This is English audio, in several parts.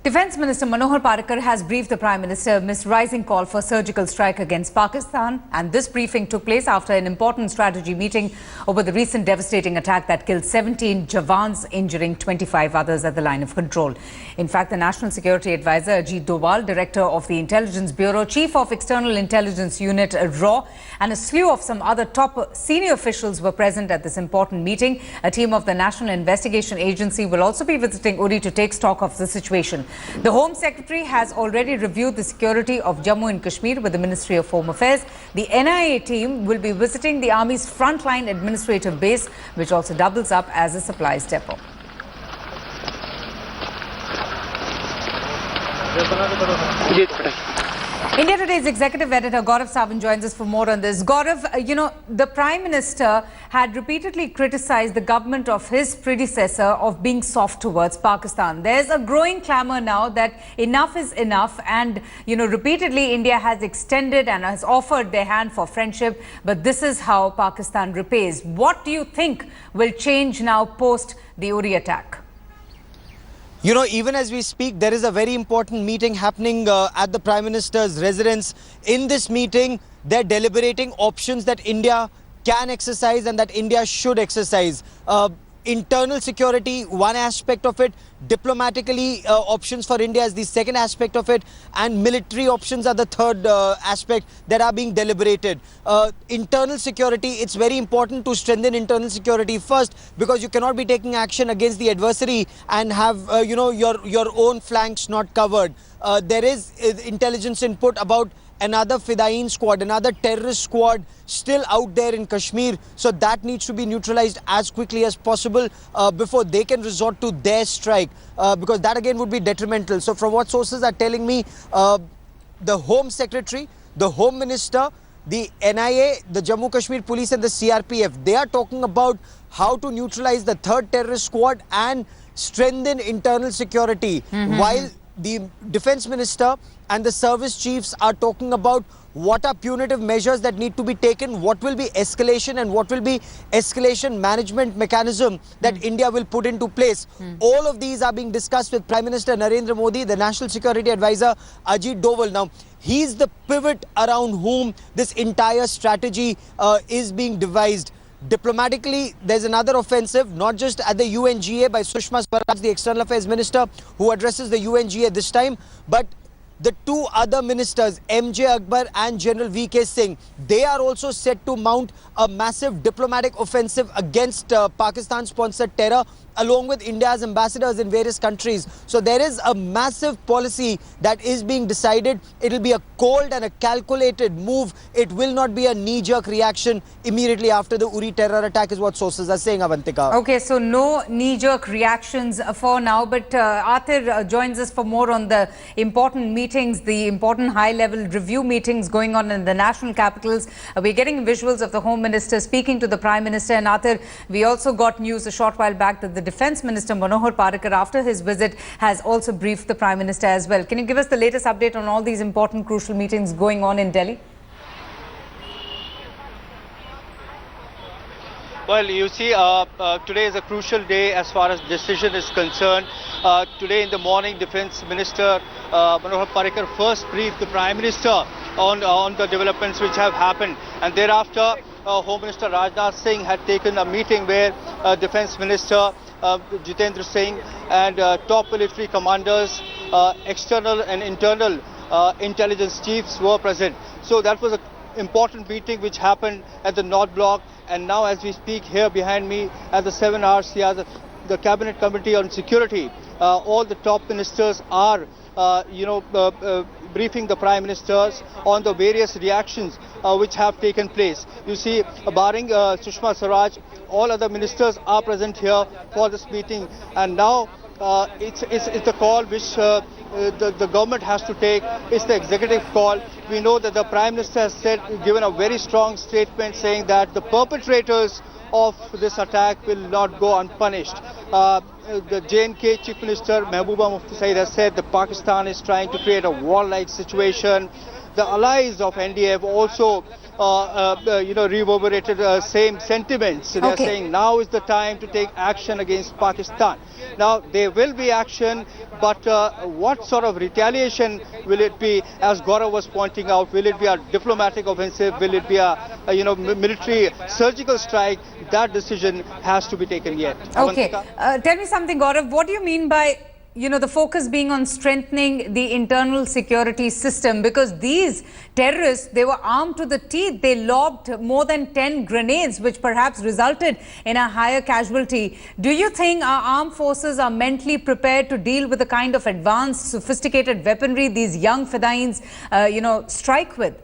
Defence Minister Manohar Parrikar has briefed the Prime Minister amidst rising call for surgical strike against Pakistan, and this briefing took place after an important strategy meeting over the recent devastating attack that killed 17 Jawans, injuring 25 others at the line of control. In fact, the National Security Advisor Ajit Doval, Director of the Intelligence Bureau, Chief of External Intelligence Unit RAW, and a slew of some other top senior officials were present at this important meeting. A team of the National Investigation Agency will also be visiting Uri to take stock of the situation. The Home Secretary has already reviewed the security of Jammu and Kashmir with the Ministry of Home Affairs. The NIA team will be visiting the Army's frontline administrative base, which also doubles up as a supplies depot. India Today's executive editor Gaurav Sawant joins us for more on this. Gaurav, the Prime Minister had repeatedly criticized the government of his predecessor of being soft towards Pakistan. There's a growing clamour now that enough is enough, and repeatedly India has extended and has offered their hand for friendship, but this is how Pakistan repays. What do you think will change now post the Uri attack? Even as we speak, there is a very important meeting happening at the Prime Minister's residence. In this meeting, they're deliberating options that India can exercise and that India should exercise. Internal security, one aspect of it. Diplomatically, options for India is the second aspect of it. And military options are the third aspect that are being deliberated. Internal security, it's very important to strengthen internal security first, because you cannot be taking action against the adversary and have, your own flanks not covered. There is intelligence input about another Fidain squad, another terrorist squad still out there in Kashmir. So that needs to be neutralized as quickly as possible before they can resort to their strike, because that again would be detrimental. So from what sources are telling me, the Home Secretary, the Home Minister, the NIA, the Jammu Kashmir Police and the CRPF, they are talking about how to neutralize the third terrorist squad and strengthen internal security, while the Defence Minister and the service chiefs are talking about what are punitive measures that need to be taken, what will be escalation and what will be escalation management mechanism that India will put into place. All of these are being discussed with Prime Minister Narendra Modi, the National Security Advisor Ajit Doval. Now, he's the pivot around whom this entire strategy is being devised. Diplomatically, there's another offensive, not just at the UNGA by Sushma Swaraj, the External Affairs Minister, who addresses the UNGA this time, but the two other ministers, MJ Akbar and General VK Singh, they are also set to mount a massive diplomatic offensive against Pakistan-sponsored terror, along with India's ambassadors in various countries. So there is a massive policy that is being decided. It will be a cold and a calculated move. It will not be a knee-jerk reaction immediately after the Uri terror attack, is what sources are saying, Avantika. Okay, so no knee-jerk reactions for now, but Athir joins us for more on the important meetings, the important high-level review meetings going on in the national capitals. We're getting visuals of the Home Minister speaking to the Prime Minister, and Athir, we also got news a short while back that the Defence Minister Manohar Parrikar, after his visit, has also briefed the Prime Minister as well. Can you give us the latest update on all these important, crucial meetings going on in Delhi? Well, you see, today is a crucial day as far as decision is concerned. Today in the morning, Defence Minister Manohar Parrikar first briefed the Prime Minister on the developments which have happened, and thereafter Home Minister Rajnath Singh had taken a meeting where Defence Minister Jitendra Singh and top military commanders, external and internal intelligence chiefs were present. So that was an important meeting which happened at the North Block, and now as we speak here behind me at the 7 RCR, the Cabinet Committee on Security, all the top ministers are briefing the Prime Ministers on the various reactions which have taken place. You see, barring Sushma Swaraj, all other ministers are present here for this meeting, and now it's the call which the government has to take. It's the executive call. We know that the Prime Minister has given a very strong statement saying that the perpetrators of this attack will not go unpunished. The J&K Chief Minister Mehbooba Mufti Saeed has said that Pakistan is trying to create a warlike situation. The allies of NDA have also reverberated same sentiments. They are saying now is the time to take action against Pakistan. Now, there will be action, but what sort of retaliation will it be? As Gaurav was pointing out, will it be a diplomatic offensive? Will it be a military surgical strike? That decision has to be taken yet. Okay. Tell me something, Gaurav. What do you mean by the focus being on strengthening the internal security system? Because these terrorists, they were armed to the teeth. They lobbed more than 10 grenades, which perhaps resulted in a higher casualty. Do you think our armed forces are mentally prepared to deal with the kind of advanced, sophisticated weaponry these young Fedayins, strike with?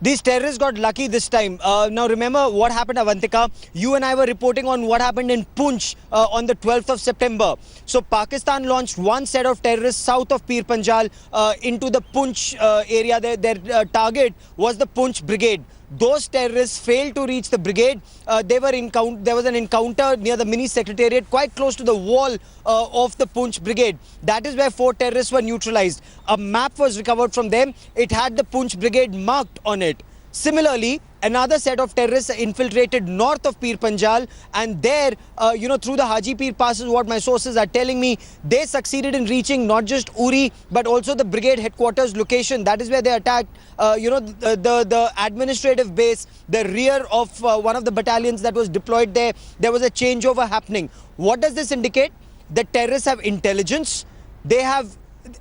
These terrorists got lucky this time. Now remember what happened, Avantika. You and I were reporting on what happened in Poonch on the 12th of September. So Pakistan launched one set of terrorists south of Pir Panjal into the Poonch area. Their target was the Poonch brigade. Those terrorists failed to reach the brigade. There was an encounter near the mini secretariat, quite close to the wall of the Poonch brigade. That is where 4 terrorists were neutralized. A map was recovered from them. It had the Poonch brigade marked on it. Similarly, another set of terrorists infiltrated north of Pir Panjal, and there, through the Haji Pir passes, what my sources are telling me, they succeeded in reaching not just Uri, but also the brigade headquarters location. That is where they attacked, the administrative base, the rear of one of the battalions that was deployed there. There was a changeover happening. What does this indicate? The terrorists have intelligence. They have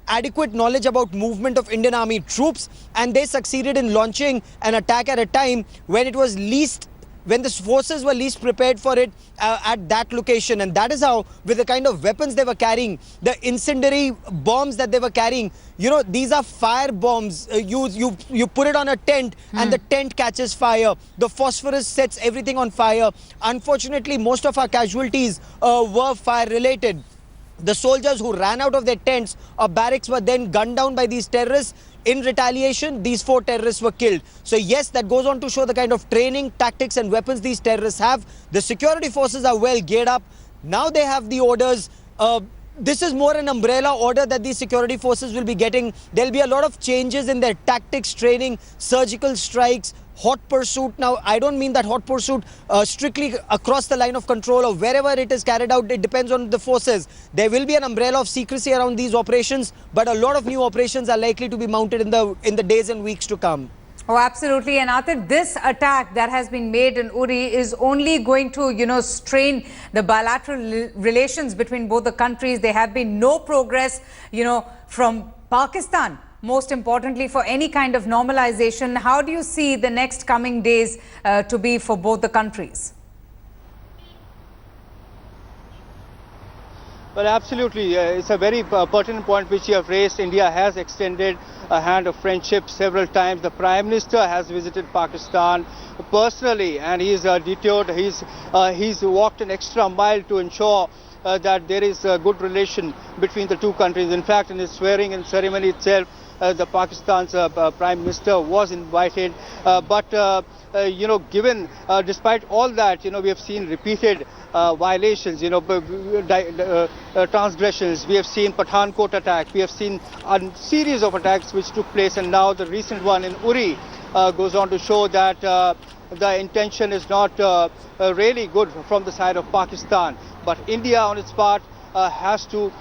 adequate knowledge about movement of Indian Army troops, and they succeeded in launching an attack at a time when the forces were least prepared for it at that location. And that is how, with the kind of weapons they were carrying, the incendiary bombs that they were carrying, these are fire bombs. You put it on a tent and the tent catches fire. The phosphorus sets everything on fire. Unfortunately, most of our casualties were fire related. The soldiers who ran out of their tents or barracks were then gunned down by these terrorists. In retaliation, these 4 terrorists were killed. So yes, that goes on to show the kind of training, tactics and weapons these terrorists have. The security forces are well geared up. Now they have the orders. This is more an umbrella order that these security forces will be getting. There'll be a lot of changes in their tactics, training, surgical strikes, hot pursuit. Now, I don't mean that hot pursuit strictly across the line of control or wherever it is carried out. It depends on the forces. There will be an umbrella of secrecy around these operations, but a lot of new operations are likely to be mounted in the days and weeks to come. Oh, absolutely. And Atif, this attack that has been made in Uri is only going to, strain the bilateral relations between both the countries. There have been no progress, from Pakistan, most importantly, for any kind of normalization. How do you see the next coming days to be for both the countries? Well, absolutely. It's a very pertinent point which you have raised. India has extended a hand of friendship several times. The Prime Minister has visited Pakistan personally, and he's detoured. He's walked an extra mile to ensure that there is a good relation between the two countries. In fact, in his swearing-in ceremony itself, the Pakistan's Prime Minister was invited, but given despite all that, we have seen repeated violations, transgressions. We have seen Pathankot attack. We have seen a series of attacks which took place, and now the recent one in Uri goes on to show that the intention is not really good from the side of Pakistan. But India, on its part, has to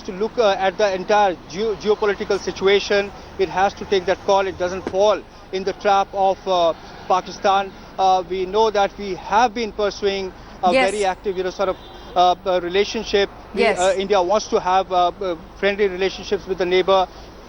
look at the entire geopolitical situation. It has to take that call. It doesn't fall in the trap of Pakistan. We know that we have been pursuing a very active, relationship. India wants to have friendly relationships with the neighbor.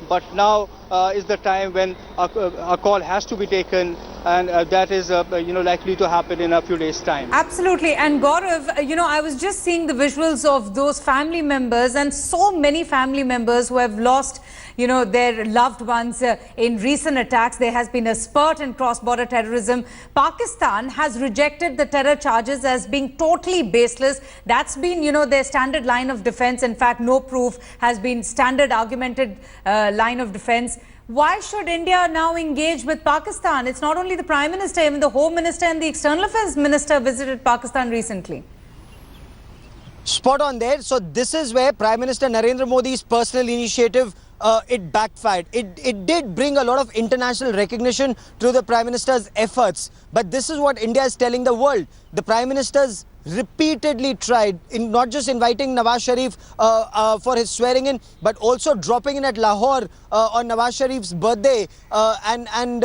But now is the time when a call has to be taken, and that is likely to happen in a few days' time. Absolutely. And Gaurav, I was just seeing the visuals of those family members, and so many family members who have lost their loved ones in recent attacks. There has been a spurt in cross-border terrorism. Pakistan has rejected the terror charges as being totally baseless. That's been, their standard line of defense. In fact, no proof has been standard argumented line of defense. Why should India now engage with Pakistan? It's not only the Prime Minister, even the Home Minister and the External Affairs Minister visited Pakistan recently. Spot on there. So this is where Prime Minister Narendra Modi's personal initiative it backfired. It did bring a lot of international recognition to the Prime Minister's efforts. But this is what India is telling the world. The Prime Minister's repeatedly tried in not just inviting Nawaz Sharif for his swearing in, but also dropping in at Lahore on Nawaz Sharif's birthday and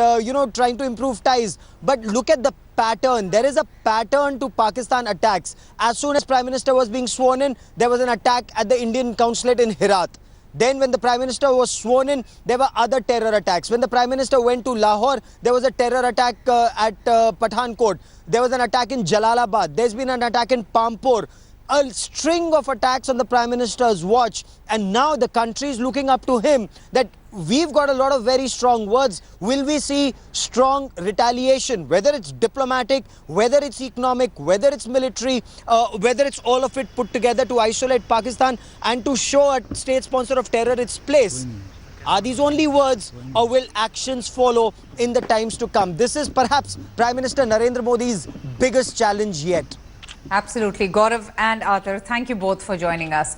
trying to improve ties. But look at the pattern. There is a pattern to Pakistan attacks. As soon as Prime Minister was being sworn in, there was an attack at the Indian consulate in Herat. Then when the Prime Minister was sworn in, there were other terror attacks. When the Prime Minister went to Lahore, there was a terror attack at Pathankot. There was an attack in Jalalabad. There's been an attack in Pampur. A string of attacks on the Prime Minister's watch. And now the country is looking up to him that we've got a lot of very strong words. Will we see strong retaliation, whether it's diplomatic, whether it's economic, whether it's military, whether it's all of it put together to isolate Pakistan and to show a state sponsor of terror its place? Are these only words, or will actions follow in the times to come? This is perhaps Prime Minister Narendra Modi's biggest challenge yet. Absolutely. Gaurav and Arthur, thank you both for joining us.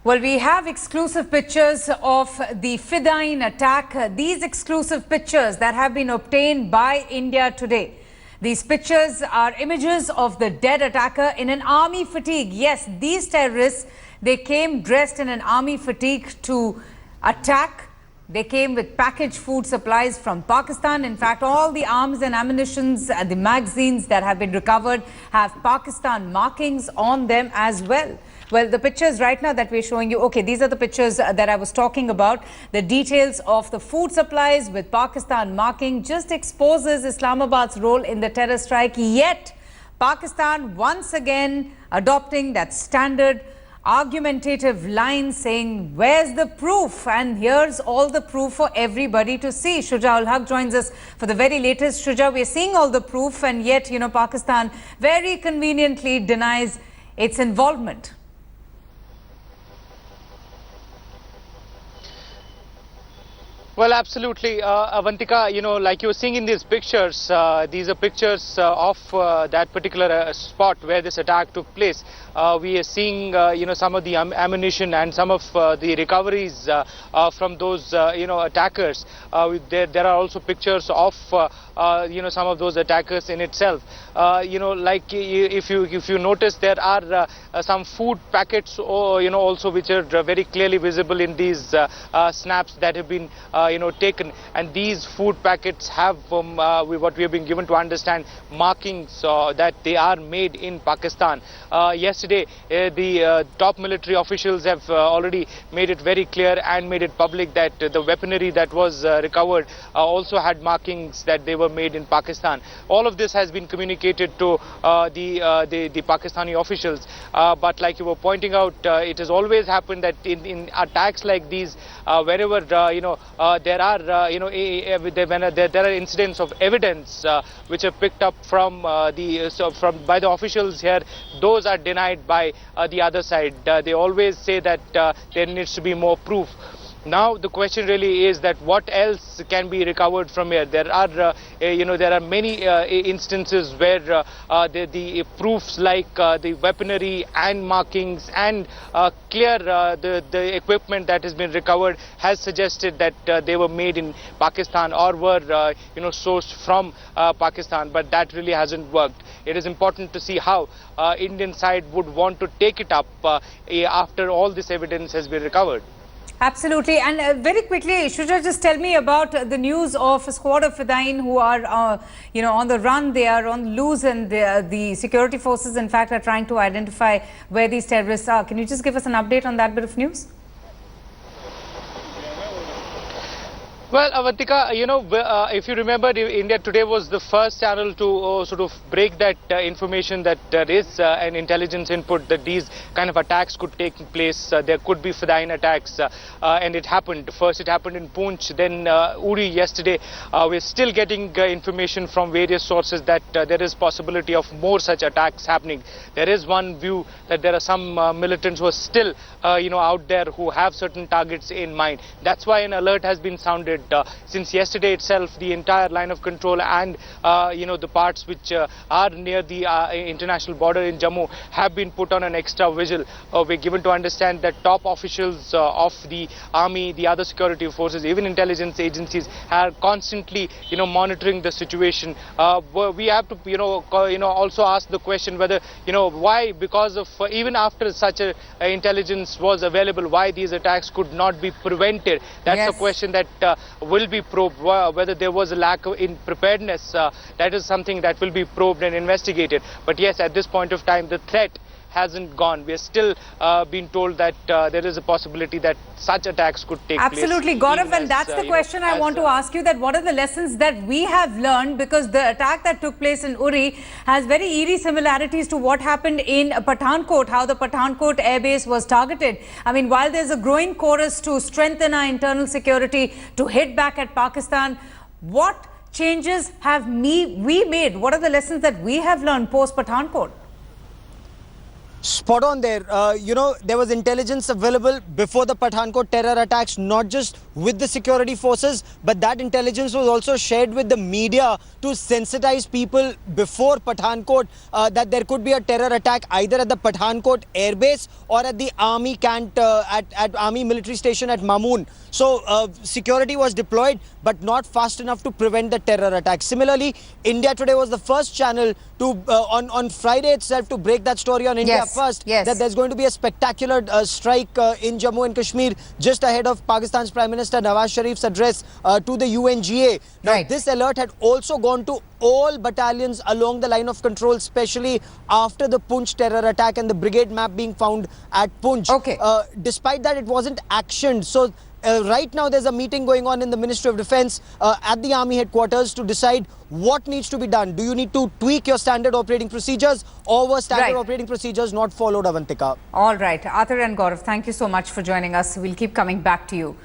Well, we have exclusive pictures of the Fidain attack. These exclusive pictures that have been obtained by India today. These pictures are images of the dead attacker in an army fatigue. Yes, these terrorists, they came dressed in an army fatigue to attack. They came with packaged food supplies from Pakistan. In fact, all the arms and ammunitions and the magazines that have been recovered have Pakistan markings on them as well. Well, the pictures right now that we're showing you, okay, these are the pictures that I was talking about. The details of the food supplies with Pakistan marking just exposes Islamabad's role in the terror strike. Yet, Pakistan once again adopting that standard argumentative line saying, where's the proof? And here's all the proof for everybody to see. Shuja ul Haq joins us for the very latest. Shuja, we're seeing all the proof, and yet, Pakistan very conveniently denies its involvement. Well, absolutely, Avantika, like you were seeing in these pictures, these are pictures of that particular spot where this attack took place. We are seeing, some of the ammunition and some of the recoveries from those, attackers. There are also pictures of, some of those attackers in itself. If you notice, there are some food packets, also which are very clearly visible in these snaps that have been taken, and these food packets have what we have been given to understand markings that they are made in Pakistan. Yesterday, the top military officials have already made it very clear and made it public that the weaponry that was recovered also had markings that they were made in Pakistan. All of this has been communicated to the Pakistani officials, but like you were pointing out, it has always happened that in attacks like these, wherever there are there are incidents of evidence which are picked up from by the officials here, those are denied by the other side. They always say that there needs to be more proof. Now the question really is that what else can be recovered from here? There are there are many instances where the proofs like the weaponry and markings and clear the equipment that has been recovered has suggested that they were made in Pakistan or were sourced from Pakistan, but that really hasn't worked. It is important to see how Indian side would want to take it up after all this evidence has been recovered. Absolutely. And very quickly, Shuja, just tell me about the news of a squad of Fidain who are, on the run. They are on the loose, and the security forces, in fact, are trying to identify where these terrorists are. Can you just give us an update on that bit of news? Well, Avantika, if you remember, India Today was the first channel to sort of break that information that there is an intelligence input that these kind of attacks could take place. There could be Fidain attacks, and it happened. First, it happened in Poonch, then Uri yesterday. We're still getting information from various sources that there is possibility of more such attacks happening. There is one view that there are some militants who are still, out there who have certain targets in mind. That's why an alert has been sounded since yesterday itself, the entire line of control and the parts which are near the international border in Jammu have been put on an extra vigil. We're given to understand that top officials of the army, the other security forces, even intelligence agencies are constantly monitoring the situation. We have to also ask the question whether why, because of even after such a intelligence was available, why these attacks could not be prevented. That's a question that will be probed. Whether there was a lack in preparedness, that is something that will be probed and investigated. But yes, at this point of time, the threat hasn't gone. We are still being told that there is a possibility that such attacks could take place. Absolutely, Gaurav, and that's the question I want to ask you, that what are the lessons that we have learned, because the attack that took place in Uri has very eerie similarities to what happened in Pathankot, how the Pathankot airbase was targeted. I mean, while there's a growing chorus to strengthen our internal security, to hit back at Pakistan, what changes have we made? What are the lessons that we have learned post Pathankot? Spot on there. There was intelligence available before the Pathankot terror attacks, not just with the security forces, but that intelligence was also shared with the media to sensitize people before Pathankot that there could be a terror attack either at the Pathankot airbase or at the army camp, at army military station at Mamoon. So security was deployed, but not fast enough to prevent the terror attack. Similarly, India Today was the first channel to on Friday itself to break that story on India First, that there's going to be a spectacular strike in Jammu and Kashmir just ahead of Pakistan's Prime Minister Nawaz Sharif's address to the UNGA. Now, this alert had also gone to all battalions along the line of control, especially after the Poonch terror attack and the brigade map being found at Poonch. Despite that, it wasn't actioned. So right now, there's a meeting going on in the Ministry of Defence at the Army headquarters to decide what needs to be done. Do you need to tweak your standard operating procedures, or were standard operating procedures not followed, Avantika? All right. Athar and Gaurav, thank you so much for joining us. We'll keep coming back to you.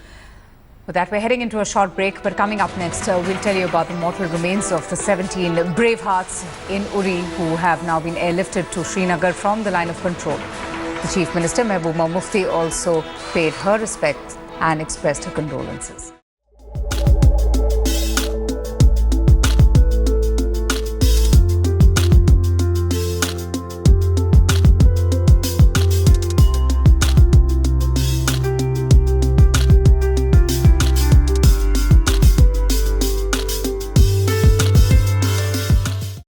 With that, we're heading into a short break, but coming up next, we'll tell you about the mortal remains of the 17 brave hearts in Uri who have now been airlifted to Srinagar from the line of control. The Chief Minister, Mehbooba Mufti, also paid her respects and expressed her condolences.